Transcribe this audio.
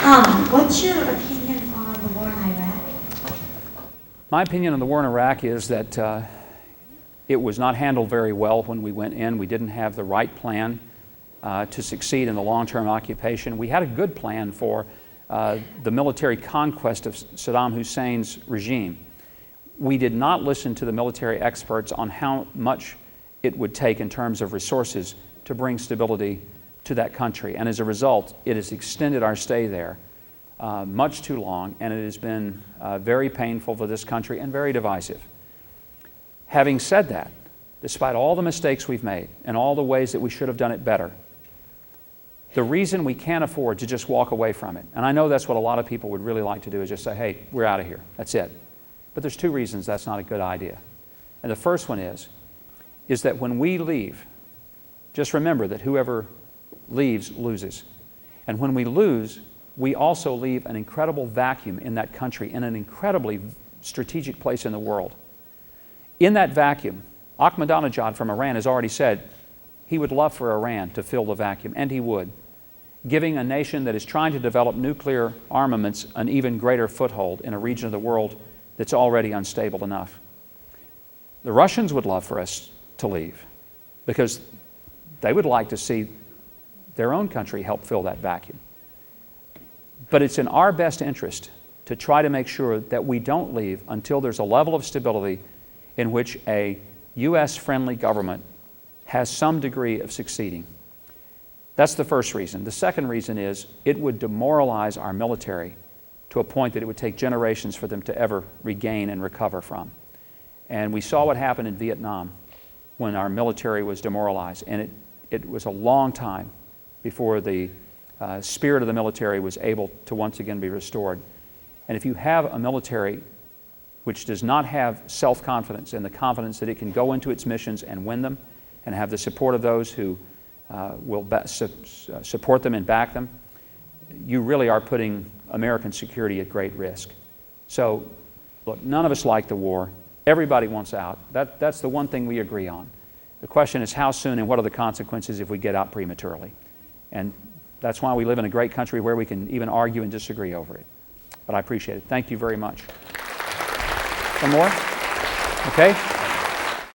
What's your opinion on the war in Iraq? My opinion on the war in Iraq is that it was not handled very well when we went in. We didn't have the right plan to succeed in the long-term occupation. We had a good plan for the military conquest of Saddam Hussein's regime. We did not listen to the military experts on how much it would take in terms of resources to bring stability to that country. And as a result, it has extended our stay there much too long, and it has been very painful for this country and very divisive. Having said that, despite all the mistakes we've made and all the ways that we should have done it better, the reason we can't afford to just walk away from it, and I know that's what a lot of people would really like to do, is just say, hey, we're out of here, that's it. But there's two reasons that's not a good idea. And the first one is that when we leave, just remember that whoever leaves loses. And when we lose, we also leave an incredible vacuum in that country, in an incredibly strategic place in the world. In that vacuum, Ahmadinejad from Iran has already said he would love for Iran to fill the vacuum, and he would, giving a nation that is trying to develop nuclear armaments an even greater foothold in a region of the world that's already unstable enough. The Russians would love for us to leave because they would like to see their own country help fill that vacuum. But it's in our best interest to try to make sure that we don't leave until there's a level of stability in which a U.S.-friendly government has some degree of succeeding. That's the first reason. The second reason is it would demoralize our military to a point that it would take generations for them to ever regain and recover from. And we saw what happened in Vietnam when our military was demoralized, and it was a long time before the spirit of the military was able to once again be restored. And if you have a military which does not have self-confidence and the confidence that it can go into its missions and win them and have the support of those who will support them and back them, you really are putting American security at great risk. So, look, none of us like the war. Everybody wants out. That's the one thing we agree on. The question is how soon and what are the consequences if we get out prematurely. And that's why we live in a great country where we can even argue and disagree over it. But I appreciate it. Thank you very much. One more? Okay.